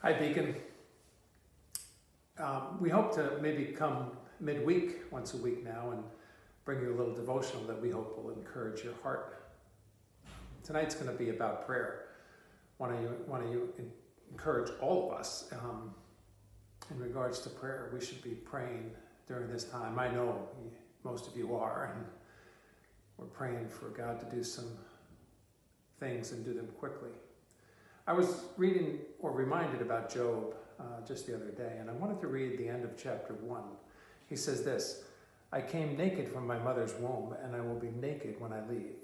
Hi, Deacon. We hope to maybe come midweek, once a week now, and bring you a little devotional that we hope will encourage your heart. Tonight's going to be about prayer. Want to encourage all of us in regards to prayer. We should be praying during this time. I know most of you are, and we're praying for God to do some things and do them quickly. I was reading or reminded about Job just the other day, and I wanted to read the end of chapter 1. He says this, "I came naked from my mother's womb, and I will be naked when I leave.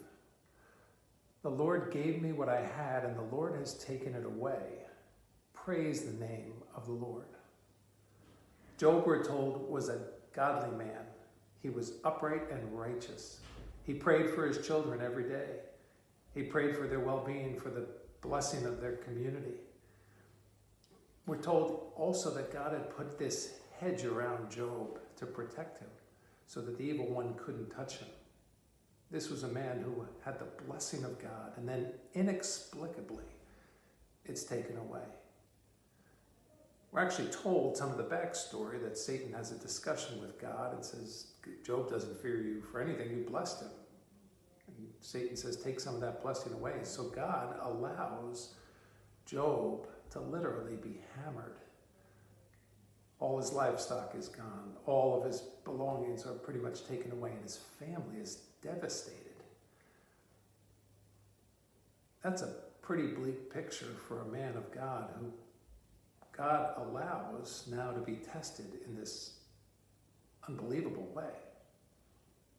The Lord gave me what I had, and the Lord has taken it away. Praise the name of the Lord." Job, we're told, was a godly man. He was upright and righteous. He prayed for his children every day. He prayed for their well-being, for the blessing of their community. We're told also that God had put this hedge around Job to protect him so that the evil one couldn't touch him. This was a man who had the blessing of God, and then inexplicably, it's taken away. We're actually told some of the backstory that Satan has a discussion with God and says, Job doesn't fear you for anything, you blessed him. And Satan says, take some of that blessing away. So God allows Job to literally be hammered. All his livestock is gone. All of his belongings are pretty much taken away, and his family is devastated. That's a pretty bleak picture for a man of God who God allows now to be tested in this unbelievable way.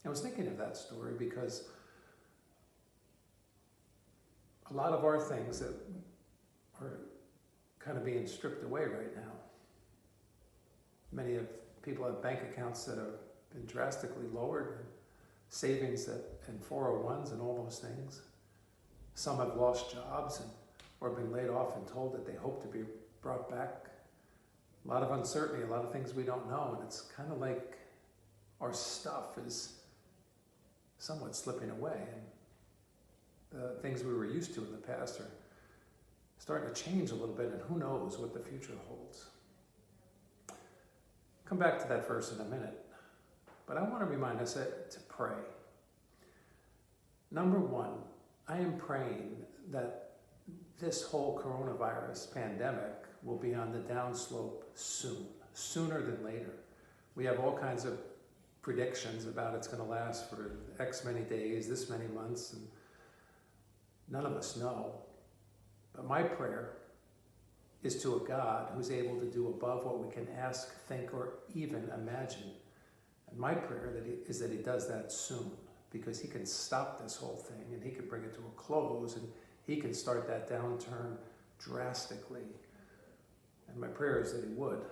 I was thinking of that story because a lot of our things that are kind of being stripped away right now. Many of people have bank accounts that have been drastically lowered, and savings and 401s and all those things. Some have lost jobs or been laid off and told that they hope to be brought back. A lot of uncertainty, a lot of things we don't know, and it's kind of like our stuff is somewhat slipping away, and the things we were used to in the past are starting to change a little bit, and who knows what the future holds. Come back to that verse in a minute, but I want to remind us to pray. Number one, I am praying that this whole coronavirus pandemic will be on the downslope soon, sooner than later. We have all kinds of predictions about it's going to last for X many days, this many months, and none of us know. But my prayer is to a God who's able to do above what we can ask, think, or even imagine. And my prayer is that he does that soon, because he can stop this whole thing and he can bring it to a close, and he can start that downturn drastically. And my prayer is that he would.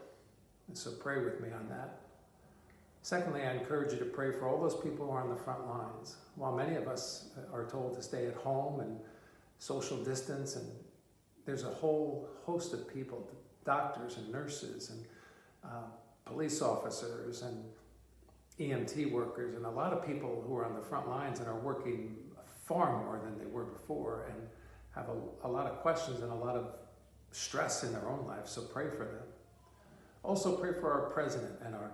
And so pray with me on that. Secondly, I encourage you to pray for all those people who are on the front lines. While many of us are told to stay at home and social distance, and there's a whole host of people, doctors and nurses and police officers and EMT workers, and a lot of people who are on the front lines and are working far more than they were before and have a lot of questions and a lot of stress in their own life, so pray for them. Also pray for our president and our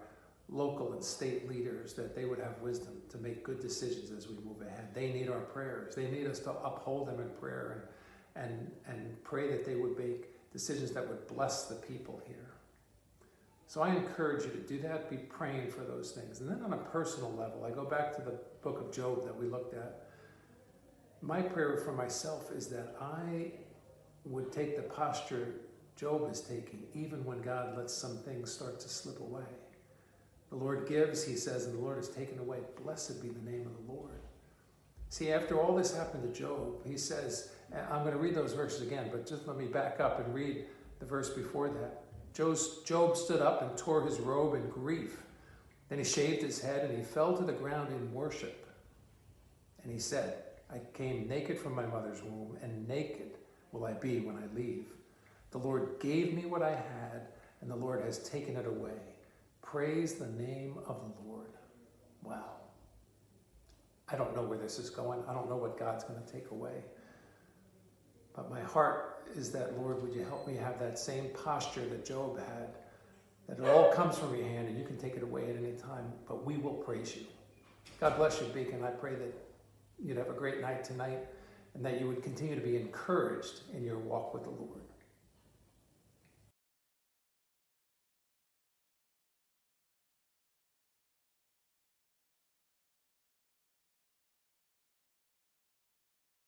local and state leaders, that they would have wisdom to make good decisions as we move ahead. They need our prayers. They need us to uphold them in prayer and pray that they would make decisions that would bless the people here. So I encourage you to do that, be praying for those things. And then on a personal level, I go back to the book of Job that we looked at. My prayer for myself is that I would take the posture Job is taking, even when God lets some things start to slip away. The Lord gives, he says, and the Lord has taken away. Blessed be the name of the Lord. See, after all this happened to Job, he says, I'm going to read those verses again, but just let me back up and read the verse before that. Job stood up and tore his robe in grief. Then he shaved his head and he fell to the ground in worship. And he said, I came naked from my mother's womb, and naked will I be when I leave. The Lord gave me what I had, and the Lord has taken it away. Praise the name of the Lord. Wow. I don't know where this is going. I don't know what God's going to take away. But my heart is that, Lord, would you help me have that same posture that Job had, that it all comes from your hand and you can take it away at any time, but we will praise you. God bless you, Beacon. I pray that you'd have a great night tonight and that you would continue to be encouraged in your walk with the Lord.